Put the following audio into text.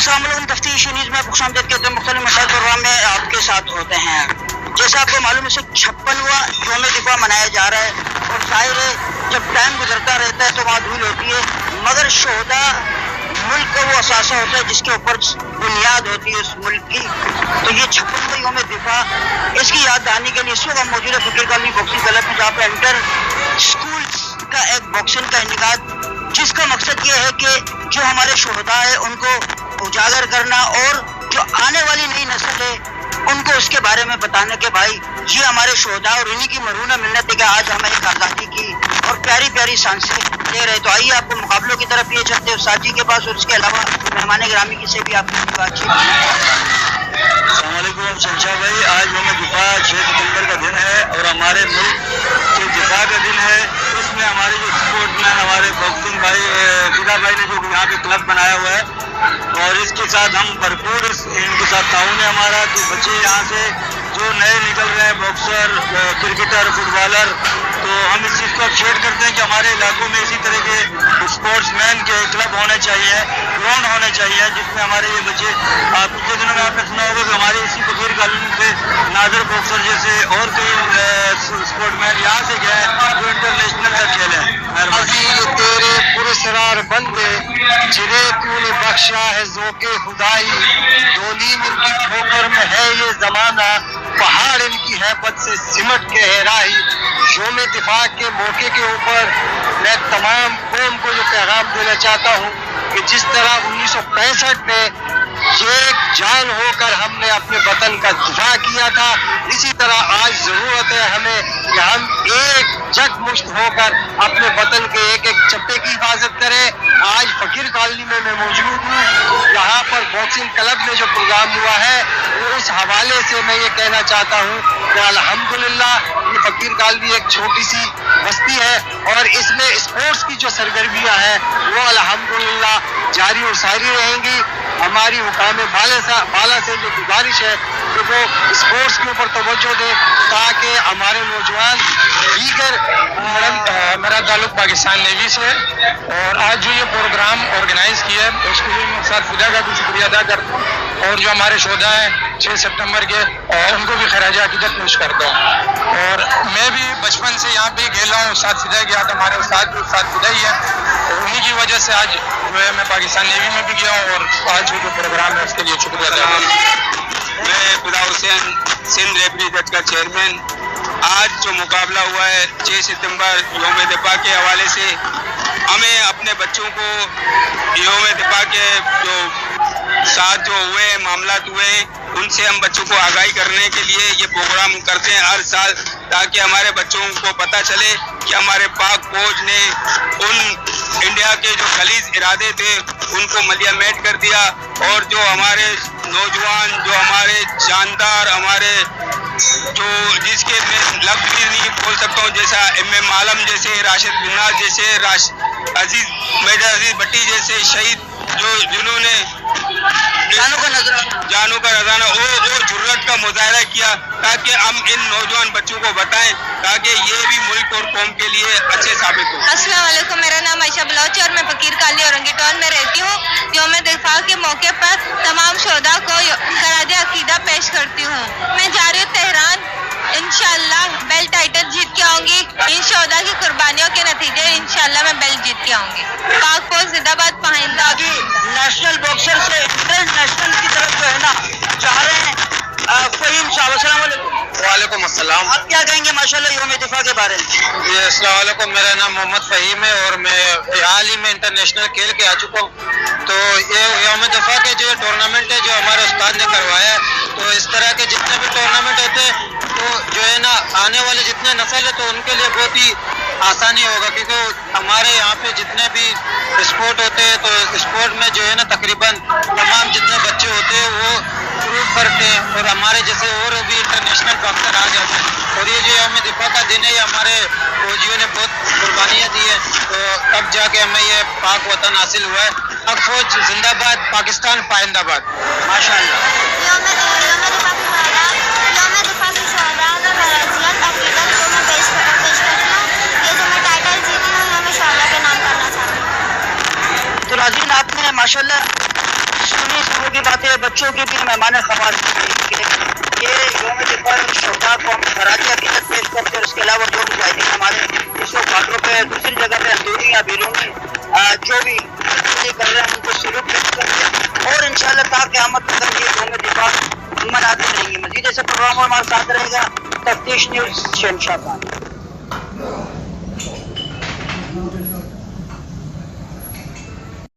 السلام علیکم. تفتیش نیوز میں خوش آمدید کہتے ہیں. مختلف مسائل پروگرام میں آپ کے ساتھ ہوتے ہیں. جیسا آپ کو معلوم ہے 56واں یوم دفاع منایا جا رہا ہے اور ظاہر ہے جب ٹائم گزرتا رہتا ہے تو وہاں دھول ہوتی ہے, مگر شہداء ملک کا وہ اثاثہ ہوتا ہے جس کے اوپر بنیاد ہوتی ہے اس ملک کی. تو یہ 56واں یوم دفاع, اس کی یاد دہانی کے لیے اس وقت ہم موجود ہے فقیر کالونی باکسنگ کلب میں, جہاں پہ انٹر اسکولس کا ایک باکسنگ کا انعقاد, جس کا مقصد یہ ہے کہ جو ہمارے شہداء ہیں ان کو اجاگر کرنا اور جو آنے والی نئی نسل ہے ان کو اس کے بارے میں بتانے کے بھائی یہ ہمارے شہداء اور انہی کی مرہونہ منت ہے کہ آج ہمیں ایک آزادی کی اور پیاری پیاری سانسیں دے رہے. تو آئیے آپ کو مقابلوں کی طرف یہ چلتے ہیں ساتھی کے پاس, اور اس کے علاوہ مہمان گرامی کی سے بھی آپ کی بات چیت. السلام علیکم شنشاہ بھائی. آج یوم دفاع 6 ستمبر کا دن ہے اور ہمارے ملک کے دفاع کا دن ہے. اس میں ہمارے جو اسپورٹ مین ہمارے باکسنگ بھائی فدا بھائی نے جو یہاں پہ کلب بنایا ہوا ہے, اور اس کے ساتھ ہم بھرپور ان کے ساتھ تعاون ہے ہمارا. جو بچے یہاں سے جو نئے نکل رہے ہیں باکسر, کرکٹر, فٹ بالر, تو ہم اس چیز کو اپریشیٹ کرتے ہیں کہ ہمارے علاقوں میں اسی طرح کے اسپورٹس مین کے کلب ہونے چاہیے, گراؤنڈ ہونے چاہیے جس میں ہمارے یہ بچے, پچھلے دنوں میں آپ نے سنا ہوگا کہ ہمارے اسی فقیر کالونی سے ناظر باکسر جیسے اور کئی اسپورٹ مین یہاں سے گئے جو انٹرنیشنل کا کھیل ہے. تیرے پرسرار بندے جنہیں تو نے بخشا ہے ذوق خدائی, دو نیم ان کی ٹھوکر میں ہے یہ زمانہ, پہاڑ ان کی ہیبت سے سمٹ کے ہے راہی. یوم دفاع کے موقع کے اوپر میں تمام قوم کو یہ پیغام دینا چاہتا ہوں کہ جس طرح 1965 میں ایک جان ہو کر ہم نے اپنے وطن کا دفاع کیا تھا, اسی طرح آج ضرورت ہے ہمیں کہ ہم ایک جگ مشت ہو کر اپنے وطن کے ایک ایک چپے کی حفاظت کریں. آج فقیر کالونی میں موجود ہوں, یہاں پر باکسنگ کلب میں جو پروگرام ہوا ہے اس حوالے سے میں یہ کہنا چاہتا ہوں کہ الحمدللہ یہ فقیر کالونی ایک چھوٹی سی بستی ہے اور اس میں اسپورٹس کی جو سرگرمیاں ہیں وہ الحمدللہ جاری اور ساری رہیں گی. ہماری حکام بالا سے جو گزارش ہے کہ وہ اسپورٹس کے اوپر توجہ دیں تاکہ ہمارے نوجوان دیگر. میرا تعلق پاکستان نیوی سے ہے اور آج جو یہ پروگرام آرگنائز کیا ہے اس کے لیے میں استاد فدا کا بھی شکریہ ادا کرتا ہوں, اور جو ہمارے شہداء ہیں 6 ستمبر کے ان کو بھی خراج عقیدت پیش کرتا ہوں. اور میں بھی بچپن سے یہاں پہ کھیلا ہوں استاد فدا کے ہاتھ, ہمارے استاد بھی استاد فدا ہی ہیں, اور انہیں کی وجہ سے آج جو ہے میں پاکستان نیوی میں بھی گیا ہوں اور آج جو پروگرام ہے اس کے لیے شکریہ ادا کرتا ہوں. میں فدا حسین سندھ ریفری جج کا چیئرمین. آج جو مقابلہ ہوا ہے 6 ستمبر یوم دفاع کے حوالے سے, ہمیں اپنے بچوں کو یوم دفاع کے جو ساتھ جو ہوئے معاملات ہوئے ہیں ان سے ہم بچوں کو آگاہی کرنے کے لیے یہ پروگرام کرتے ہیں ہر سال, تاکہ ہمارے بچوں کو پتہ چلے کہ ہمارے پاک فوج نے ان انڈیا کے جو خلیج ارادے تھے ان کو ملیہ میٹ کر دیا, اور جو ہمارے نوجوان جو ہمارے جاندار ہمارے جو جس کے میں لفظ بھی نہیں بول سکتا ہوں, جیسا ایم عالم جیسے, راشد بناز جیسے, میجر عزیز بٹی جیسے شہید جو جنہوں نے جانوں کا نذرانہ وہ جرأت کا مظاہرہ کیا, تاکہ ہم ان نوجوان بچوں کو بتائیں تاکہ یہ بھی ملک اور قوم کے لیے اچھے ثابت ہو. السلام علیکم, میرا نام عائشہ بلوچ اور میں فقیر کالونی اورنگی ٹاؤن میں رہتی ہوں. یوم دفاع کے موقع پر تمام شہداء کو خراج عقیدت پیش کرتی ہوں. میں جا رہی ہوں تہران, انشاءاللہ بیلٹ ٹائٹل جیت کے آؤں گی. ان شہداء کی قربانیوں کے نتیجے انشاءاللہ میں بیلٹ جیت کے آؤں گی. پاک فوج زندہ باد, پائندہ. نیشنل باکسر سے انٹرنیشنل کی طرف جو ہے نا چاہ رہے ہیں فہیم صاحب. السلام علیکم. وعلیکم السلام. آپ کیا کہیں گے ماشاءاللہ یوم دفاع کے بارے میں؟ جی السلام علیکم, میرا نام محمد فہیم ہے اور میں حال ہی میں انٹرنیشنل کھیل کے آ چکا ہوں. تو یہ یوم دفاع کے جو ٹورنامنٹ ہے جو ہمارے استاد نے کروایا ہے, تو اس طرح کے جتنے بھی ٹورنامنٹ ہوتے ہیں تو جو ہے نا آنے والے جتنے نسل ہے تو ان کے لیے بہت ہی آسانی ہوگا, کیونکہ ہمارے یہاں پہ جتنے بھی اسپورٹ ہوتے ہیں تو اسپورٹ میں جو ہے نا تقریباً تمام جتنے بچے ہوتے ہیں وہ پروف کرتے ہیں, اور ہمارے جیسے اور بھی انٹرنیشنل باکسر آ جاتے ہیں. اور یہ جو یوم دفاع کا دن ہے یہ ہمارے فوجیوں نے بہت قربانیاں دی ہیں, تو تب جا کے ہمیں یہ پاک وطن حاصل ہوا ہے. پاک فوج زندہ باد, پاکستان پائندہ باد. ماشاء اللہ. تو ناظرین آپ نے ماشاءاللہ سنی کی بات ہے بچوں کی بھی مہمان خواتین کے یہ یوم دفاع شہداء کو ہم خراج عقیدت پیش کرتے ہیں. اس کے علاوہ جو مجاہدین ہمارے اس وقت بارڈروں پہ دوسری جگہ پہ اندرونی یا بیرونی جو بھی کر رہے ہیں ان کو سلوٹ پیش کرتے ہیں اور انشاءاللہ تا قیامت تک یہ یوم دفاع مناتے رہیں گے. مزید ایسے پروگرام ہمارے ساتھ رہے گا. تفتیش نیوز شہنشاہ خان.